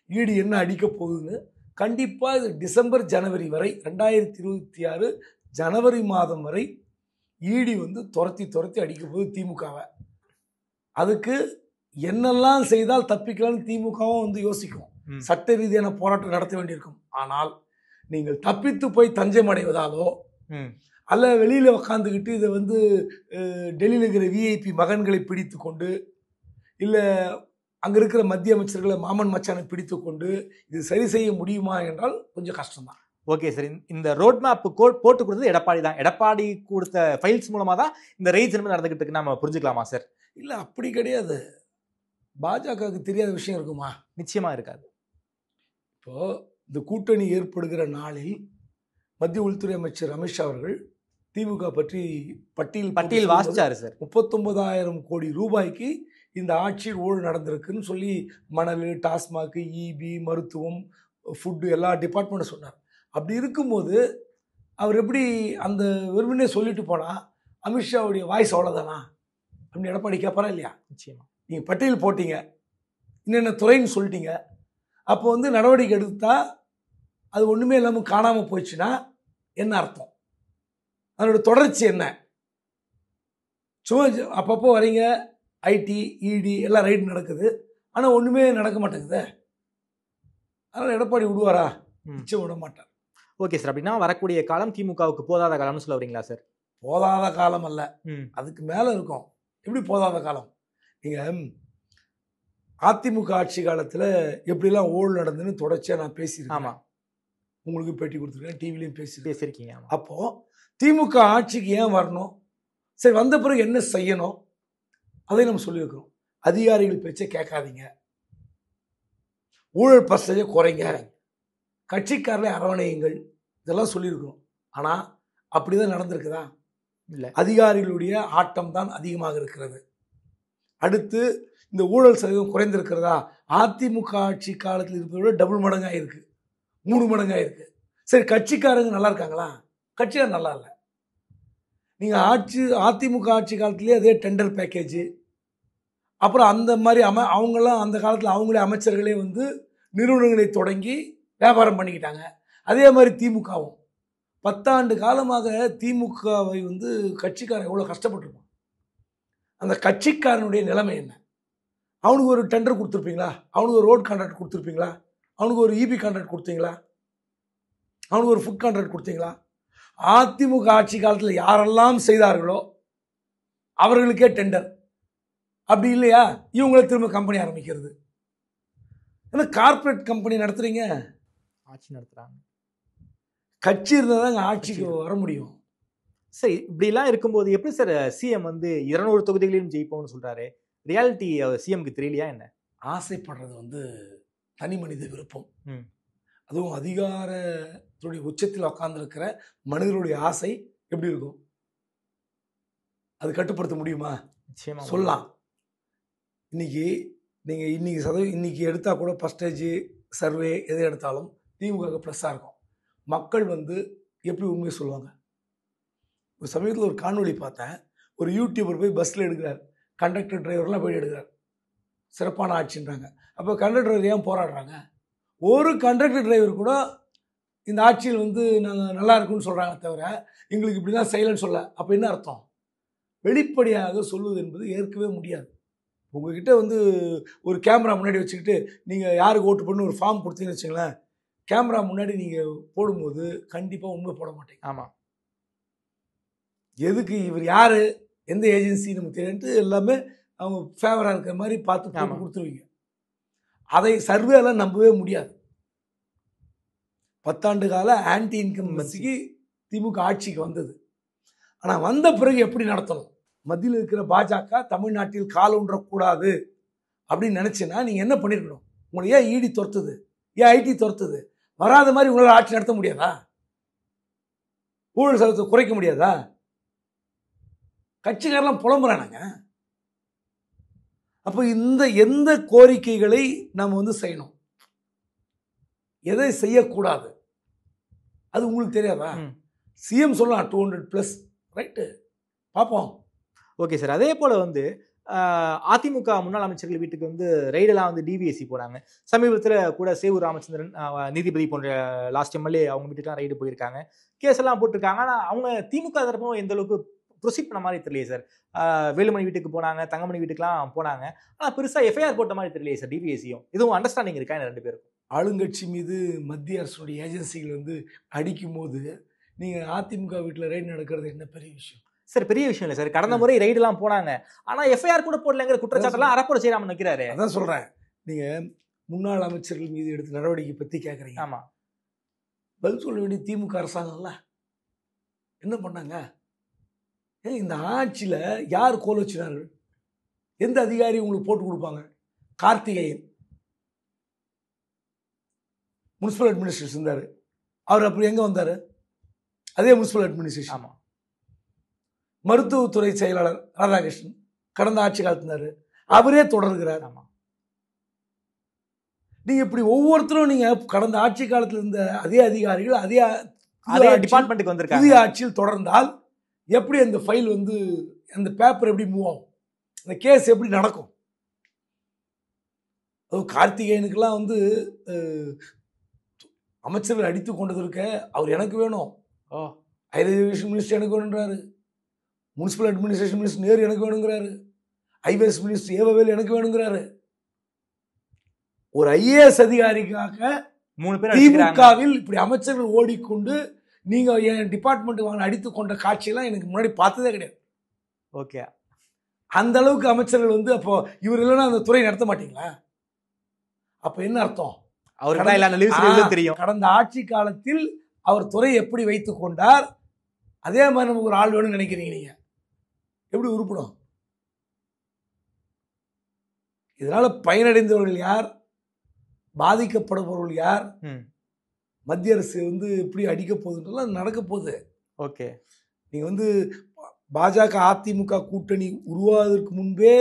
ஈடு என்ன அடிக்க போகுதுன்னு. கண்டிப்பாக இது டிசம்பர் ஜனவரி வரை 2026 ஜனவரி மாதம் வரை ஈடி வந்து துரத்தி அடிக்க போகுது திமுகவை. அதுக்கு என்னெல்லாம் செய்தால் தப்பிக்கலாம்னு திமுகவும் வந்து யோசிக்கும். சட்ட ரீதியான போராட்டம் நடத்த வேண்டியிருக்கும். ஆனால் நீங்கள் தப்பித்து போய் தஞ்சம் அடைவதாலோ அல்ல வெளியில் உக்காந்துக்கிட்டு இதை வந்து டெல்லியில் இருக்கிற விஐபி மகன்களை பிடித்து கொண்டு, இல்லை அங்கே இருக்கிற மத்திய அமைச்சர்களை மாமன் மச்சானை பிடித்து கொண்டு இது சரி செய்ய முடியுமா என்றால் கொஞ்சம் கஷ்டம்தான். ஓகே சார், இந்த ரோட் மேப் போட்டு கொடுத்தது எடப்பாடி தான். எடப்பாடி கொடுத்த ஃபைல்ஸ் மூலமா தான் இந்த ரெய்ட்ஸ் நடந்துகிட்டு இருக்கு நம்ம புரிஞ்சுக்கலாமா சார்? இல்லை, அப்படி கிடையாது. பாஜகவுக்கு தெரியாத விஷயம் இருக்குமா? நிச்சயமா இருக்காது. இப்போ இந்த கூட்டணி ஏற்படுகிற நாளில் மத்திய உள்துறை அமைச்சர் அமித்ஷா அவர்கள் திமுக பற்றி பட்டியல் வாசிச்சாரு சார். 39,000 கோடி ரூபாய்க்கு இந்த ஆட்சியில் ஊழல் நடந்திருக்குன்னு சொல்லி மணல், டாஸ்மாக், இபி, மருத்துவம், ஃபுட்டு எல்லா டிபார்ட்மெண்ட்டும் சொன்னார். அப்படி இருக்கும்போது அவர் எப்படி அந்த வெறுமனே சொல்லிட்டு போனால் அமித்ஷாவுடைய வாய்ஸ் அவ்வளோதானா அப்படின்னு எடப்பாடி கேட்பாரா இல்லையா? நிச்சயமா. நீங்கள் பட்டியல் போட்டீங்க, என்னென்ன துறைன்னு சொல்லிட்டீங்க, அப்போ வந்து நடவடிக்கை எடுத்தால் அது ஒன்றுமே இல்லாமல் காணாமல் போயிடுச்சுன்னா என்ன அர்த்தம்? அதனோட தொடர்ச்சி என்ன? சும்மா அப்பப்போ வரீங்க, ஐடி, இடி எல்லாம் ரைடு நடக்குது, ஆனால் ஒன்றுமே நடக்க மாட்டேங்குது. அதனால் எடப்பாடி விடுவாரா? நிச்சயம் விட மாட்டார். ஓகே சார், அப்படின்னா வரக்கூடிய காலம் திமுகவுக்கு போதாத காலம்னு சொல்ல வரீங்களா சார்? போதாத காலம் அல்ல, அதுக்கு மேலே இருக்கும். எப்படி போதாத காலம்? நீங்கள் அதிமுக ஆட்சி காலத்தில் எப்படிலாம் ஊழல் நடந்துன்னு தொடர்ச்சியாக நான் பேசியிருக்கேன். ஆமாம், உங்களுக்கு பேட்டி கொடுத்துருக்கேன், டிவிலையும் பேசியிருக்கீங்க. அப்போது திமுக ஆட்சிக்கு ஏன் வரணும், சரி வந்த பிறகு என்ன செய்யணும், அதை நம்ம சொல்லியிருக்கிறோம். அதிகாரிகள் பேச்சை கேட்காதீங்க, ஊழல் பர்சன்டேஜை குறைங்க, கட்சிக்காரர்களை அரவணையுங்கள், இதெல்லாம் சொல்லியிருக்கிறோம். ஆனால் அப்படி தான் நடந்திருக்குதா? இல்லை. அதிகாரிகளுடைய ஆட்டம் தான் அதிகமாக இருக்கிறது. அடுத்து இந்த ஊழல் சதவீதம் குறைந்திருக்கிறதா? அதிமுக ஆட்சி காலத்தில் இருப்பதை விட டபுள் மடங்காக இருக்குது, 3 மடங்காக இருக்குது. சரி, கட்சிக்காரங்க நல்லா இருக்காங்களா? கட்சிக்காரர் நல்லா இல்லை. நீங்கள் அதிமுக ஆட்சி காலத்துலேயே அதே டெண்டர் பேக்கேஜ், அப்புறம் அந்த மாதிரி அவங்களாம் அந்த காலத்தில் அவங்களே அமைச்சர்களே வந்து நிறுவனங்களை தொடங்கி வியாபாரம் பண்ணிக்கிட்டாங்க. அதே மாதிரி திமுகவும் 10 ஆண்டு காலமாக திமுகவை வந்து கட்சிக்காரன் எவ்வளோ கஷ்டப்பட்டுருப்பான். அந்த கட்சிக்காரனுடைய நிலைமை என்ன? அவனுக்கு ஒரு டெண்டர் கொடுத்துருப்பீங்களா? அவனுக்கு ஒரு ரோட் கான்ட்ராக்ட் கொடுத்துருப்பீங்களா? அவனுக்கு ஒரு இபி கான்ட்ராக்ட் கொடுத்தீங்களா? அவனுக்கு ஒரு ஃபுட் கான்ட்ராக்ட் கொடுத்தீங்களா? அதிமுக ஆட்சி காலத்தில் யாரெல்லாம் செய்தார்களோ அவர்களுக்கே டெண்டர். அப்படி இல்லையா இவங்கள திரும்ப கம்பெனி ஆரம்பிக்கிறது. ஏன்னா கார்பரேட் கம்பெனி நடத்துறீங்க, ஆட்சி நடத்துறாங்க. கட்சி இருந்தால் தான் ஆட்சிக்கு வர முடியும். சரி, இப்படிலாம் இருக்கும்போது எப்படி சார் சிஎம் வந்து 200 தொகுதிகளையும் ஜெயிப்போம்னு சொல்றாரு? ரியாலிட்டி சிஎம்க்கு தெரியலையா என்ன? ஆசைப்படுறது வந்து தனி மனித விருப்பம். அதுவும் அதிகாரத்துடைய உச்சத்தில் உட்கார்ந்துருக்கிற மனிதனுடைய ஆசை எப்படி இருக்கும்? அது கட்டுப்படுத்த முடியுமா? நிச்சயமா சொல்லலாம். இன்னைக்கு நீங்கள் இன்னைக்கு எடுத்தால் கூட பர்சன்டேஜ் சர்வே எதை எடுத்தாலும் திமுக ப்ளஸ்ஸாக இருக்கும். மக்கள் வந்து எப்படி உண்மையை சொல்லுவாங்க? ஒரு சமயத்தில் ஒரு காணொளி பார்த்தேன், ஒரு யூடியூபர் போய் பஸ்ஸில் எடுக்கிறார், கண்டக்டர் டிரைவர்லாம் போய் எடுக்கிறார், சிறப்பான ஆட்சின்றாங்க. அப்போ கண்டக்டர் ஏன் போராடுறாங்க? ஒரு கண்டக்டர் டிரைவர் கூட இந்த ஆட்சியில் வந்து நாங்கள் நல்லா இருக்குன்னு சொல்கிறாங்க தவிர எங்களுக்கு இப்படி தான் செய்யலைன்னு சொல்ல. அப்போ என்ன அர்த்தம்? வெளிப்படையாக சொல்லுவது என்பது ஏற்கவே முடியாது. உங்ககிட்ட வந்து ஒரு கேமரா முன்னாடி வச்சுக்கிட்டு நீங்கள் யாருக்கு ஓட்டு பண்ணு ஒரு ஃபார்ம் கொடுத்தீங்கன்னு வச்சுங்களேன், கேமரா முன்னாடி நீங்கள் போடும்போது கண்டிப்பாக உண்மை போட மாட்டீங்க. ஆமாம். எதுக்கு இவர் யார், எந்த ஏஜென்சி நமக்கு தெரியுன்ட்டு எல்லாமே அவங்க ஃபேவராக இருக்கிற மாதிரி பார்த்து போட்டு கொடுத்துருவீங்க. அதை சர்வேலாம் நம்பவே முடியாது. 10 ஆண்டு கால ஆன்டி இன்கம்பன்சிக்கு திமுக ஆட்சிக்கு வந்தது. ஆனால் வந்த பிறகு எப்படி நடத்தணும்? மத்தியில் இருக்கிற பாஜக தமிழ்நாட்டில் கால் ஊன்றக்கூடாது அப்படின்னு நினச்சின்னா நீங்கள் என்ன பண்ணிருக்கணும்? உங்களை ஏன் இடி துரத்துது, ஏன் ஐடி துரத்துது? வராத மாதிரி உங்களால் ஆட்சி நடத்த முடியாதா? ஊழல் சதவீதத்தை குறைக்க முடியாதா? கட்சிக்காரெல்லாம் புலம்புறானாங்க. அப்போ எந்த கோரிக்கைகளை நாம் வந்து செய்யணும், எதை செய்யக்கூடாது, அது உங்களுக்கு தெரியாதா? சிஎம் சொல்லலாம் 200+ ரைட்டு, பார்ப்போம். ஓகே சார், அதே போல் வந்து அதிமுக முன்னாள் அமைச்சர்கள் வீட்டுக்கு வந்து ரைடெல்லாம் வந்து டிவிஎஸ்சி போனாங்க. சமீபத்தில் கூட சேவூர் ராமச்சந்திரன் நீதிபதி போன்ற லாஸ்ட் எம்எல்ஏ அவங்க வீட்டுக்குலாம் ரைடு போயிருக்காங்க, கேஸ் எல்லாம் போட்டிருக்காங்க. ஆனால் அவங்க திமுக தரப்பும் எந்த அளவுக்கு ப்ரொசீட் பண்ண மாதிரி தெரியலையே சார். வேலுமணி வீட்டுக்கு போனாங்க, தங்கமணி வீட்டுக்குலாம் போனாங்க, ஆனால் பெருசாக எஃப்ஐஆர் போட்ட மாதிரி தெரியலையே சார். டிவிஎஸ்சியும் இதுவும் அண்டர்ஸ்டாண்டிங் இருக்கா என்ன 2 பேருக்கும்? ஆளுங்கட்சி மீது மத்திய அரசுடைய ஏஜென்சிகள் வந்து அடிக்கும் போது நீங்கள் அதிமுக வீட்டில் ரைடு நடக்கிறது என்ன பெரிய விஷயம் சார்? பெரிய விஷயம் இல்லை சார். கடந்த முறை ரைடெல்லாம் போனாங்க, ஆனால் எஃப்ஐஆர் கூட போடலைங்கிற குற்றச்சாட்டெல்லாம் அறப்போட செய்யாமல் நிற்கிறாரு. அதான் சொல்கிறேன், நீங்கள் முன்னாள் அமைச்சர்கள் மீது எடுத்த நடவடிக்கை பற்றி கேட்குறீங்க. ஆமாம். பதில் சொல்ல வேண்டிய திமுக அரசாங்கம்ல என்ன பண்ணாங்க? இந்த ஆட்சியில் யார் கோல் வச்சினார்கள்? எந்த அதிகாரி உங்களுக்கு போட்டு கொடுப்பாங்க? கார்த்திகேயன் முனிசிபல் அட்மினிஸ்ட்ரேஷன் இருந்தார். அவர் அப்படி எங்கே வந்தார்? அதே முனிசிபல் அட்மினிஸ்ட்ரேஷன். ஆமாம். மருத்துவத்துறை செயலாளர் ராதாகிருஷ்ணன் கடந்த ஆட்சி காலத்தினார், அவரே தொடர்கிறார். ஆமாம். நீங்கள் இப்படி ஒவ்வொருத்தரும் நீங்கள் கடந்த ஆட்சி காலத்தில் இருந்த அதே அதிகாரிகள் அதே டிபார்ட்மெண்ட்டுக்கு வந்திருக்காங்க. புதிய ஆட்சியில் தொடர்ந்தால் எப்படி அந்த ஃபைல் வந்து அந்த பேப்பர் எப்படி மூவ் ஆகும்? அந்த கேஸ் எப்படி நடக்கும்? அது கார்த்திகேயனுக்கெல்லாம் வந்து அமைச்சர்கள் அடித்து கொண்டது இருக்க, அவர் எனக்கு வேணும், ஹையர் எஜுகேஷன் மினிஸ்டர் எனக்கு வேணுன்றாரு, முனிசிபல் அட்மினிஸ்ட்ரேஷன் மினிஸ்டர் நேரு எனக்கு வேணுங்கிறாரு, ஐஏஎஸ் மினிஸ்டர் ஏவவேல் எனக்கு வேணுங்கிறாரு. ஒரு ஐஏஎஸ் அதிகாரிக்காக 3 பேர் திமுகவில் இப்படி அமைச்சர்கள் ஓடிக்கொண்டு நீங்க என் டிபார்ட்மெண்ட் வாங்க அடித்து கொண்ட காட்சியெல்லாம் எனக்கு முன்னாடி பார்த்ததே கிடையாது. ஓகே, அந்த அளவுக்கு அமைச்சர்கள் வந்து அப்போ இவர் இல்லைன்னா அந்த துறை நடத்த மாட்டீங்களா? அப்ப என்ன அர்த்தம்? அவருக்கு தெரியும். கடந்த ஆட்சி காலத்தில் அவர் துறை எப்படி வைத்துக் கொண்டார், அதே மாதிரி நமக்கு ஒரு ஆள் வேணும்னு நினைக்கிறீங்க. நீங்க எப்படி உருப்படும்? இதனால பயனடைந்தவர்கள் யார்? பாதிக்கப்படுபவர்கள் யார்? மத்திய அரசு வந்து எப்படி அடிக்க போகுதுன்றலாம் நடக்க போகுது. ஓகே, நீங்க வந்து பாஜக அதிமுக கூட்டணி உருவாவதற்கு முன்பே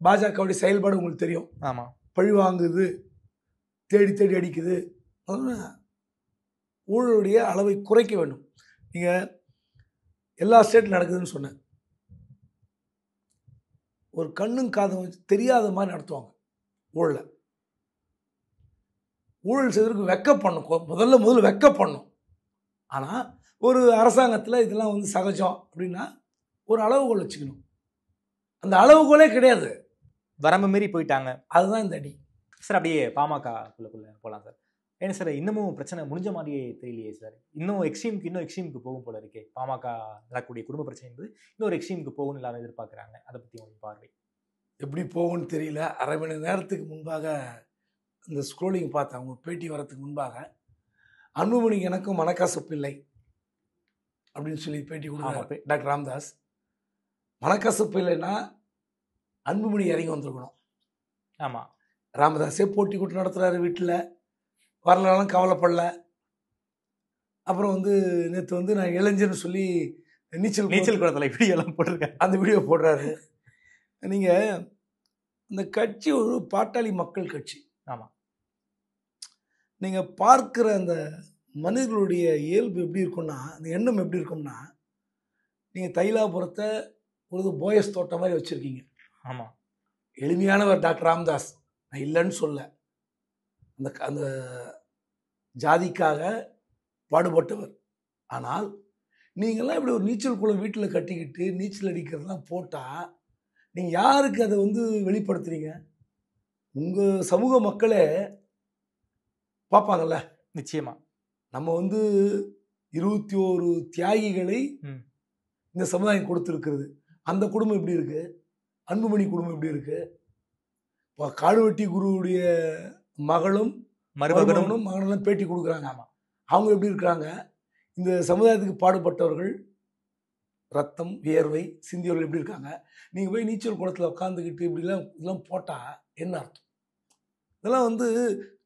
பாஜகவுடைய செயல்பாடு உங்களுக்கு தெரியும். ஆமா, பழி வாங்குது, தேடி தேடி அடிக்குது. ஊழலுடைய அளவை குறைக்க வேண்டும். நீங்க எல்லா ஸ்டேட்ல நடக்குதுன்னு சொன்னேன். ஒரு கண்ணும் காதும் தெரியாத மாதிரி நடத்துவாங்க ஊழல. ஊழல் செய்வதற்கு வெக்க பண்ணும், முதல்ல வெக்க பண்ணும். ஆனால் ஒரு அரசாங்கத்தில் இதெல்லாம் வந்து சகஜம் அப்படின்னா ஒரு அளவுகோல் வச்சுக்கணும். அந்த அளவுகோலே கிடையாது, வரம்பு மீறி போயிட்டாங்க. அதுதான் இந்த அடி. சார் அப்படியே பாமகக்குள்ள போகலாம் சார். ஏன்னா சார் இன்னமும் பிரச்சனை முடிஞ்ச மாதிரியே தெரியலையே சார். இன்னும் எக்ஸ்ட்ரீமுக்கு போகும் போல இருக்கே. பாமக நடக்கக்கூடிய குடும்ப பிரச்சனை என்பது இன்னொரு எக்ஸ்ட்ரீமுக்கு போகும்னு எல்லாரும் எதிர்பார்க்குறாங்க. அதை பற்றி உங்கள் பார்வை எப்படி போகும்னு தெரியல. அரை மணி நேரத்துக்கு முன்பாக இந்த ஸ்க்ரோலிங் பார்த்தேன், அவங்க பேட்டி வரத்துக்கு முன்பாக அன்புமணிக்கு எனக்கும் மனக்கசப்பு இல்லை அப்படின்னு சொல்லி பேட்டி கொடுத்தாரு டாக்டர் ராமதாஸ். மனக்கசப்பு இல்லைன்னா அன்புமணி இறங்கி வந்திருக்கணும். ஆமாம், ராமதாஸே போட்டி கூட்டு நடத்துகிறாரு, வீட்டில் வரலாம் கவலைப்படல. அப்புறம் வந்து நேற்று வந்து நான் இளைஞர்னு சொல்லி நீச்சல் குளத்தில் வீடியோலாம் போட்டிருக்கேன், அந்த வீடியோ போடுறாரு. நீங்கள் இந்த கட்சி ஒரு பாட்டாளி மக்கள் கட்சி. ஆமாம், நீங்கள் பார்க்குற அந்த மனிதர்களுடைய இயல்பு எப்படி இருக்கும்னா, அந்த எண்ணம் எப்படி இருக்கும்னா, நீங்கள் தைலாபுரத்தை ஒரு போயஸ் தோட்டம் மாதிரி வச்சுருக்கீங்க. ஆமாம், எளிமையானவர் டாக்டர் ராமதாஸ், நான் இல்லைன்னு சொல்ல. அந்த ஜாதிக்காக பாடுபட்டவர். ஆனால் நீங்கள்லாம் இப்படி ஒரு நீச்சல் குளம் வீட்டில் கட்டிக்கிட்டு நீச்சல் அடிக்கிறதுலாம் போட்டால் நீங்கள் யாருக்கு அதை வந்து வெளிப்படுத்துறீங்க? உங்கள் சமூக மக்களே பார்ப்பாங்கல்ல. நிச்சயமாக நம்ம வந்து 21 தியாகிகளை இந்த சமுதாயம் கொடுத்துருக்கிறது. அந்த குடும்பம் எப்படி இருக்குது? அன்புமணி குடும்பம் எப்படி இருக்குது? இப்போ காடுவெட்டி குருவுடைய மகளும் மகனும் பேட்டி கொடுக்குறாங்க. ஆமாம், அவங்க எப்படி இருக்கிறாங்க? இந்த சமுதாயத்துக்கு பாடுபட்டவர்கள், ரத்தம் வியர்வை சிந்தியவர்கள் எப்படி இருக்காங்க? நீங்கள் போய் நீச்சல் குளத்தில் உட்காந்துக்கிட்டு இதெல்லாம் போட்டால் என்ன அர்த்தம்? இதெல்லாம் வந்து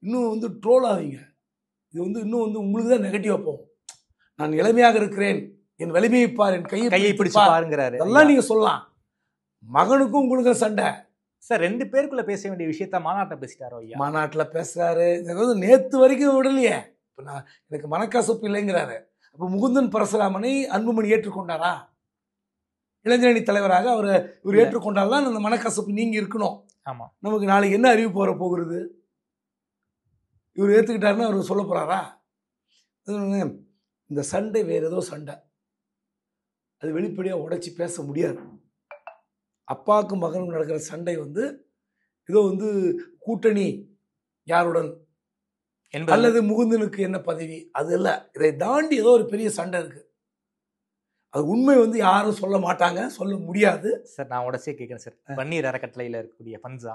இன்னும் வந்து ட்ரோல் ஆவீங்க. இது வந்து இன்னும் வந்து உங்களுக்கு தான் நெகட்டிவாக போகும். நான் இளமையாக இருக்கிறேன், என் வலிமையை பார், என் கையை பிடிச்சு பாருங்கிறாரு. அதெல்லாம் நீங்கள் சொல்லலாம். மகனுக்கும் உங்களுக்கும் சண்டை சார். 2 பேருக்குள்ள பேச வேண்டிய விஷயத்த மாநாட்டில் பேசிட்டாரோ? ஐயா மாநாட்டில் பேசுறாரு. நேற்று வரைக்கும் விடலையே. இப்போ எனக்கு மனக்கசப்பு இல்லைங்கிறாரு. அப்போ முகுந்தன் பரசுராமனை அன்புமணி ஏற்றுக்கொண்டாரா? இளைஞரணி தலைவராக இவர் ஏற்றுக்கொண்டால்தான் அந்த மனக்கசப்பு நீங்க இருக்கணும். ஆமாம், நமக்கு நாளைக்கு என்ன அறிவிப்பு வர போகிறது? இவர் ஏற்றுக்கிட்டாருன்னா அவர் சொல்ல போறாரா? இந்த சண்டை வேற ஏதோ சண்டை, அது வெளிப்படையாக உடைச்சி பேச முடியாது. அப்பாவுக்கும் மகனுக்கும் நடக்கிற சண்டை வந்து ஏதோ வந்து கூட்டணி யாருடன் அல்லது முகுந்தனுக்கு என்ன பதவி, அது இல்லை. இதை தாண்டி ஏதோ ஒரு பெரிய சண்டை இருக்கு. அது உண்மை வந்து யாரும் சொல்ல மாட்டாங்க, சொல்ல முடியாது. சார் நான் உடச்சே கேட்குறேன் சார். பன்னீர் அறக்கட்டளையில் இருக்கக்கூடிய ஃபண்ட்ஸா?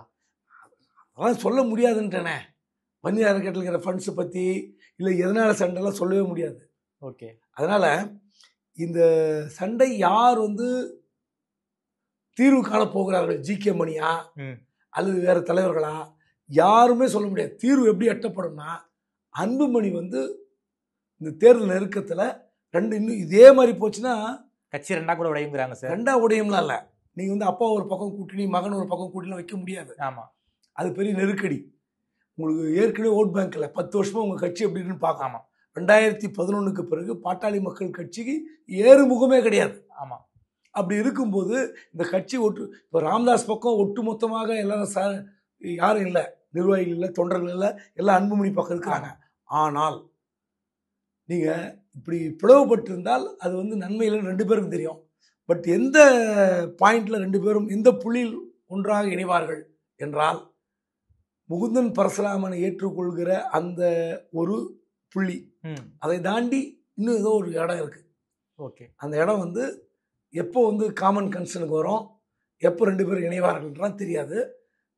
அதெல்லாம் சொல்ல முடியாதுன்றனே. வன்னியர் அறக்கட்டளைங்கிற ஃபண்ட்ஸை பற்றி இல்லை எதனால் சண்டைலாம் சொல்லவே முடியாது. ஓகே. அதனால் இந்த சண்டை யார் வந்து தீர்வு காண போகிறார்கள், ஜி.கே. மணியா அல்லது வேறு தலைவர்களா, யாருமே சொல்ல முடியாது. தீர்வு எப்படி எட்டப்படும்னா, அன்புமணி வந்து இந்த தேர்தல் நெருக்கத்தில் இன்னும் இதே மாதிரி போச்சுன்னா கட்சி ரெண்டா கூட உடையுங்கிறாங்க சார். ரெண்டா உடையும்லாம் இல்லை. நீங்கள் வந்து அப்பா ஒரு பக்கம் கூட்டணி, மகன் ஒரு பக்கம் கூட்டணி வைக்க முடியாது. ஆமாம், அது பெரிய நெருக்கடி. உங்களுக்கு ஏற்கனவே ஓட் பேங்க்கில் 10 வருஷமாக உங்கள் கட்சி எப்படி இருக்குன்னு பார்க்கலாம். 2011க்கு பிறகு பாட்டாளி மக்கள் கட்சிக்கு ஏறுமுகமே கிடையாது. ஆமாம். அப்படி இருக்கும்போது இந்த கட்சி இப்போ ராமதாஸ் பக்கம் ஒட்டு மொத்தமாக எல்லாரும் யாரும் இல்லை, நிர்வாகிகள் இல்லை, தொண்டர்கள் இல்லை, எல்லாம் அன்புமணி பக்கம் இருக்கிறாங்க. ஆனால் நீங்கள் இப்படி பிளவுபட்டிருந்தால் அது வந்து நன்மையில் 2 பேருக்கும் தெரியும். பட் எந்த பாயிண்டில் 2 பேரும் எந்த புள்ளியில் ஒன்றாக இணைவார்கள் என்றால், முகுந்தன் பரசுராமனை ஏற்றுக்கொள்கிற அந்த ஒரு புள்ளி, அதை தாண்டி இன்னும் ஏதோ ஒரு இடம் இருக்குது. ஓகே. அந்த இடம் வந்து எப்போ வந்து காமன் கன்சர்னுக்கு வரும், எப்போ 2 பேரும் இணைவார்கள்ன்றான் தெரியாது.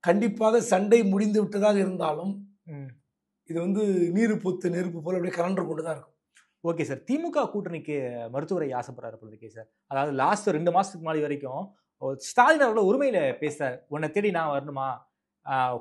கண்டிப்பாக சண்டை முடிந்து விட்டதாக இருந்தாலும் இது வந்து நீர் பூத்து நெருப்பு போல் அப்படியே கலண்டு கொண்டு தான் இருக்கும். Okay sir. திமுக கூட்டணிக்கு மருத்துவரை ஆசைப்படுறாரு பொழுதுக்கே சார். அதாவது லாஸ்ட் 2 மாதத்துக்கு முன்னாடி வரைக்கும் ஸ்டாலின் அவர்கள உரிமையில் பேசுறாரு. உன்னை தேடி நான் வரணுமா,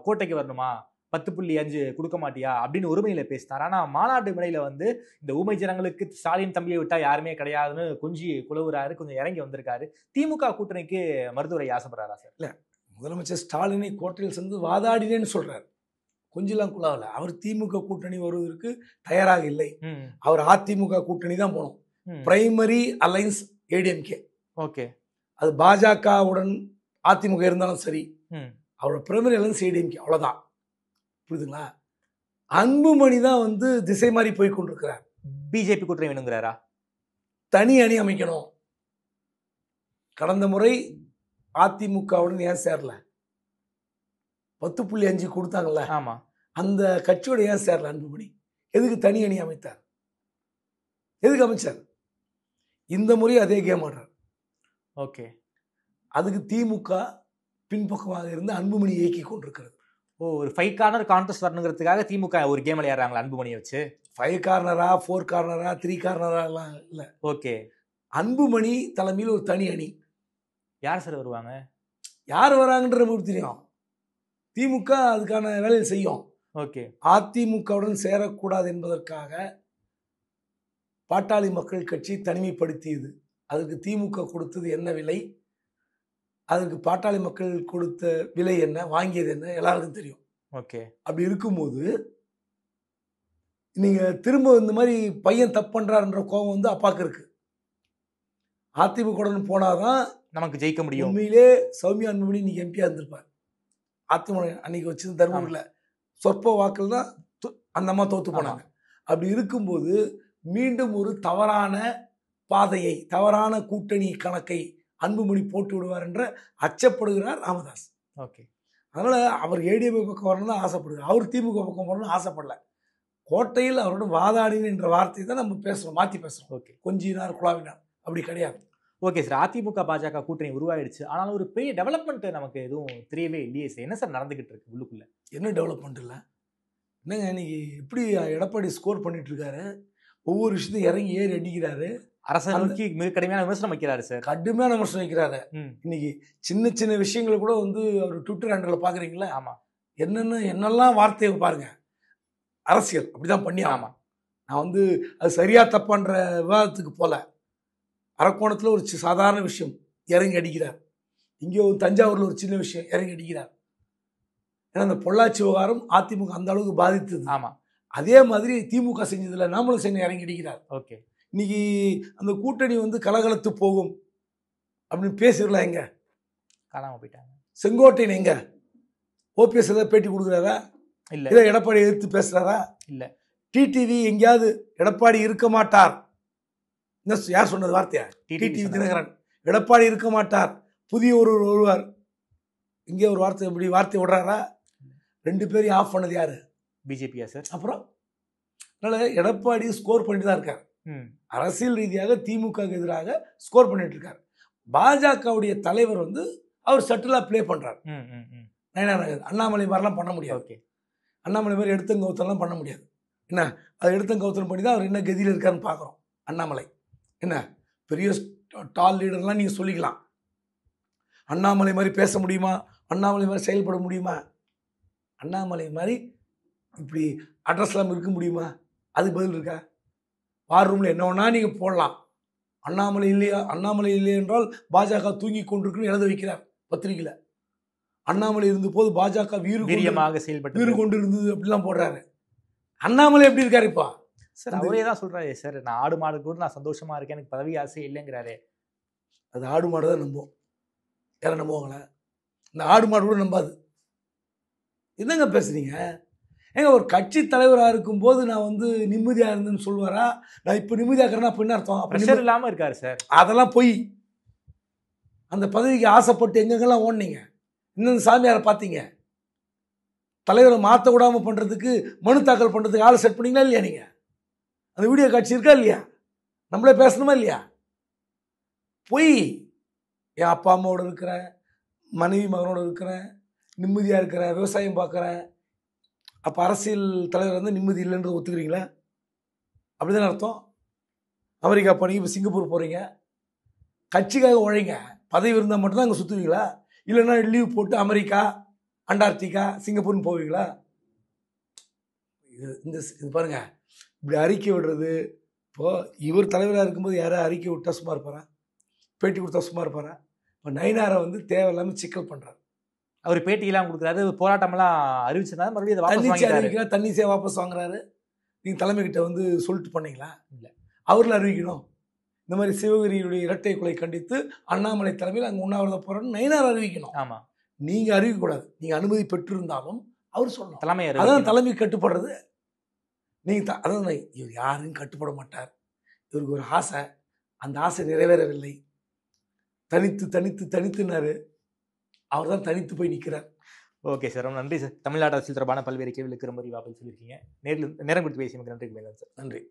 கோட்டைக்கு வரணுமா, 10.5 கொடுக்க மாட்டியா அப்படின்னு உரிமையில் பேசினார். ஆனால் மாநாட்டு மேடையில் வந்து இந்த ஊமை ஜனங்களுக்கு ஸ்டாலின் தம்பியை விட்டா யாருமே கிடையாதுன்னு கொஞ்சம் குழவுறாரு, கொஞ்சம் இறங்கி வந்திருக்காரு. திமுக கூட்டணிக்கு மருத்துவரை ஆசைப்படுறாரா சார்? இல்லை, முதலமைச்சர் ஸ்டாலினை கோட்டையில் சேர்ந்து வாதாடினேன்னு சொல்றாரு. கொஞ்சம் குழாவில் அவர் திமுக கூட்டணி வருவதற்கு தயாராக இல்லை. அவர் அதிமுக கூட்டணி தான் போகணும். Primary alliance ADMK. ஓகே. அது பாஜகவுடன் அதிமுக இருந்தாலும் சரி, அவரோட பிரைமரி அலைன்ஸ் ஏடிஎம்கே, அவ்வளோதான். புரியுதுங்களா? அன்புமணி தான் வந்து திசை மாறி போய் கொண்டிருக்கிறார். பிஜேபி கூட்டணி வேணுங்கிறாரா? தனி அணி அமைக்கணும். கடந்த முறை அதிமுகவுடன் ஏன் சேரல? 10.5 கொடுத்தாங்கல்ல, ஆமா, அந்த கட்சியோட ஏன் சேரல அன்புமணி? எதுக்கு தனி அணி அமைத்தார்? எதுக்கு அமைச்சார்? இந்த முறை அதே கேம் ஆடுறார். ஓகே. அதுக்கு திமுக பின்பக்கமாக இருந்து அன்புமணி இயக்கி கொண்டிருக்கிறது. ஒரு 5 கார்னர் கான்டெஸ்ட் வரணுங்கிறதுக்காக திமுக ஒரு கேம் விளையாடுறாங்களா அன்புமணியை வச்சு? 5 கார்னரா, 4 கார்னரா, 3 கார்னரா எல்லாம் இல்லை. ஓகே. அன்புமணி தலைமையில் ஒரு தனி அணி. யார் சார் வருவாங்க? யார் வராங்கன்ற நமக்கு தெரியும். திமுக அதுக்கான வேலையை செய்யும். ஓகே. அதிமுகவுடன் சேரக்கூடாது என்பதற்காக பாட்டாளி மக்கள் கட்சி தனிமைப்படுத்தியது. அதுக்கு திமுக கொடுத்தது என்ன விலை, அதுக்கு பாட்டாளி மக்கள் கொடுத்த விலை என்ன, வாங்கியது என்ன, எல்லாருக்கும் தெரியும். ஓகே. அப்படி இருக்கும்போது நீங்க திரும்ப இந்த மாதிரி பையன் தப்பு பண்றாருன்ற கோபம் வந்து அப்பாக்கு இருக்கு. அதிமுகவுடன் போனாதான் நமக்கு ஜெயிக்க முடியும். உண்மையிலே சௌமியா அன்புமணி இன்னைக்கு எம்பியா இருந்திருப்பார். அதிமுக அன்னைக்கு வச்சு தருமபுரியில சொற்ப வாக்கில் தான் அந்த அம்மா தோத்து போனாங்க. அப்படி இருக்கும்போது மீண்டும் ஒரு தவறான பாதையை, தவறான கூட்டணி கணக்கை அன்புமணி போட்டு விடுவார் என்ற அச்சப்படுகிறார் ராமதாஸ். ஓகே. அதனால அவர் ஏடிஎம்கே பக்கம் வரணும்னு தான் ஆசைப்படுகிறார். அவர் திமுக பக்கம் வரணும்னு ஆசைப்படல. கோட்டையில் அவரோட வாதாடின என்ற வார்த்தையை தான் நம்ம பேசுறோம், மாற்றி பேசுறோம். ஓகே. கொஞ்சினார் குழாவினார், அப்படி கிடையாது. Okay sir. அதிமுக பாஜக கூட்டணி உருவாயிடுச்சு. ஆனாலும் ஒரு பெரிய டெவலப்மெண்ட் நமக்கு எதுவும் தெரியவே இல்லையே சார். என்ன சார் நடந்துகிட்டு இருக்கு உள்ளுக்குள்ள? என்ன டெவலப்மெண்ட் இல்லை? என்னங்க இன்னைக்கு எப்படி எடப்பாடி ஸ்கோர் பண்ணிட்டு இருக்காரு? ஒவ்வொரு விஷயத்தையும் இறங்கி ஏறி அடிக்கிறாரு. அரசை நோக்கி மிக கடுமையான விமர்சனம் வைக்கிறாரு சார். கடுமையான விமர்சனம் வைக்கிறாரு. இன்னைக்கு சின்ன சின்ன விஷயங்களை கூட வந்து அவர் ட்விட்டர் ஹேண்டில் பாக்குறீங்களா? ஆமா. என்னெல்லாம் வார்த்தையை பாருங்க. அரசியல் அப்படிதான் பண்ணி. ஆமா. நான் வந்து அது சரியா தப்பான்ற விவாதத்துக்கு போல, அரக்கோணத்தில் ஒரு சாதாரண விஷயம் இறங்கி அடிக்கிறார். இங்கே தஞ்சாவூரில் ஒரு சின்ன விஷயம் இறங்கி அடிக்கிறார். ஏன்னா அந்த பொள்ளாச்சி விவகாரம் அதிமுக அந்த அளவுக்கு பாதித்தது. ஆமாம். அதே மாதிரி திமுக செஞ்சதில்ல, நாமளும் செஞ்சு இறங்கி அடிக்கிறார். ஓகே. இன்னைக்கு அந்த கூட்டணி வந்து கலகலத்து போகும் அப்படின்னு பேசுறலாம். எங்க காணாம போயிட்டாங்க. செங்கோட்டையன் எங்க? ஓபிஎஸ் ஏதாவது பேட்டி கொடுக்குறாரா? இல்லை. இதை எடப்பாடி எதிர்த்து பேசுறாரா? இல்லை. டிடிவி எங்கேயாவது எடப்பாடி இருக்க மாட்டார், யார் சொன்னது வார்த்தையா? டிடிவி தினகரன். எடப்பாடி இருக்க மாட்டார், புதிய ஒருவர் வருவார், இங்கே ஒரு வார்த்தை இப்படி வார்த்தை விடுறாரா? 2 பேரையும் ஆஃப் பண்ணது யாரு? பிஜேபியா சார்? அப்புறம் அதனால எடப்பாடி ஸ்கோர் பண்ணிட்டு தான் இருக்கார். அரசியல் ரீதியாக திமுக எதிராக ஸ்கோர் பண்ணிட்டு இருக்காரு. பாஜகவுடைய தலைவர் வந்து அவர் சட்டிலா பிளே பண்றாரு. அண்ணாமலை மாதிரிலாம் பண்ண முடியாது. அண்ணாமலை மாதிரி எடுத்தங்கவுத்தலாம் பண்ண முடியாது. என்ன அது எடுத்தங்கவுத்தம் பண்ணி தான் அவர் என்ன கதியில் இருக்காருன்னு பார்க்குறோம். அண்ணாமலை என்ன பெரிய டால் லீடர்லாம் நீங்கள் சொல்லிக்கலாம். அண்ணாமலை மாதிரி பேச முடியுமா? அண்ணாமலை மாதிரி செயல்பட முடியுமா? அண்ணாமலை மாதிரி இப்படி அட்ரஸ்லாம் இருக்க முடியுமா? அதுக்கு பதில் இருக்கா? வார் ரூமில் என்ன வேணா நீங்கள் போடலாம். அண்ணாமலை இல்லையா? அண்ணாமலை இல்லை என்றால் பாஜக தூங்கி கொண்டிருக்குன்னு எழுத வைக்கிறார் பத்திரிகையில். அண்ணாமலை இருந்த போது பாஜக வீரியமாக செயல்பட்டு வீறு கொண்டு இருந்தது அப்படிலாம் போடுறாரு. அண்ணாமலை எப்படி இருக்காரு இப்போ? சார் அவரே தான் சொல்றாரு சார், நான் ஆடு மாடு கூட நான் சந்தோஷமா இருக்கேன், எனக்கு பதவி ஆசை இல்லைங்கிறாரு. அது ஆடு மாடு தான் நம்பும், யாரை நம்புவாங்களா? இந்த ஆடு மாடு கூட நம்பாது. என்னங்க பேசுறீங்க? ஏங்க ஒரு கட்சி தலைவராக இருக்கும்போது நான் வந்து நிம்மதியாக இருந்தேன்னு சொல்லுவாரா? நான் இப்போ நிம்மதியாக இருக்கிறேன்னா அப்போ என்ன அர்த்தம்? ப்ரெஷர் இல்லாமல் இருக்காரு சார். அதெல்லாம் போய் அந்த பதவிக்கு ஆசைப்பட்டு எங்கெங்கெல்லாம் ஓடுனீங்க? இன்னும் சாமியாரை பார்த்தீங்க? தலைவரை மாற்ற விடாமல் பண்ணுறதுக்கு மனு தாக்கல் பண்ணுறதுக்கு ஆளை செட் பண்ணீங்களா இல்லையா? நீங்கள் அந்த வீடியோ காட்சி இருக்கா இல்லையா? நம்மளே பேசணுமா இல்லையா? போய் என் அப்பா அம்மாவோட இருக்கிறேன், மனைவி மகனோட இருக்கிறேன், நிம்மதியாக இருக்கிறேன், விவசாயம் பார்க்குறேன். அப்போ அரசியல் தலைவர் வந்து நிம்மதி இல்லைன்றது ஒத்துக்கிறீங்களா? அப்படி தானே அர்த்தம். அமெரிக்கா போனீங்க, இப்போ சிங்கப்பூர் போகிறீங்க, கட்சிக்காக உழைங்க. பதவி இருந்தால் மட்டும்தான் அங்கே சுற்றுவீங்களா? இல்லைன்னா லீவ் போட்டு அமெரிக்கா, அண்டார்டிகா, சிங்கப்பூர்னு போவீங்களா? இது பாருங்க, இப்படி அறிக்கை விடுறது. இப்போது இவர் தலைவராக இருக்கும்போது யாராவது அறிக்கை விட்டா சும்மா இருப்பாரா? பேட்டி கொடுத்தா சும்மா இருப்பாரா? இப்போ நயினாரை வந்து தேவையில்லாமல் சிக்கல் பண்ணுறாரு. அவர் பேட்டியெல்லாம் கொடுக்குறாரு, போராட்டம்லாம் அறிவிச்சிருந்தாரு, மறுபடியும் தன்னிச்சை அறிவிக்கிறார், தன்னிச்சையை வாபஸ் வாங்குறாரு. நீங்கள் தலைமைக்கிட்ட வந்து சொல்லிட்டு பண்ணீங்களா? இல்லை, அவரில் அறிவிக்கணும். இந்த மாதிரி சிவகிரியுடைய இரட்டை கொலை கண்டித்து அண்ணாமலை தலைமையில் அங்கே உண்ணாவிரத போராட்டம் நயினார் அறிவிக்கணும். ஆமாம், நீங்கள் அறிவிக்கக்கூடாது. நீங்கள் அனுமதி பெற்றிருந்தாலும் அவர் சொல்லணும். தலைமை அதான் தலைமை கட்டுப்படுறது. நீங்கள் அதான் இவர் யாரும் கட்டுப்பட மாட்டார். இவருக்கு ஒரு ஆசை, அந்த ஆசை நிறைவேறவில்லை. தனித்து தனித்து தனித்துனாரு, அவர் தான் தனித்து போய் நிற்கிறார். ஓகே சார், ரொம்ப நன்றி சார். தமிழ்நாடு அரசியல் தொடர்பான பல்வேறு கேள்விகளுக்கு ரொம்ப பதில் சொல்லியிருக்கீங்க. நேரம் கொடுத்து பேசியமைக்கு நன்றி சார். நன்றி.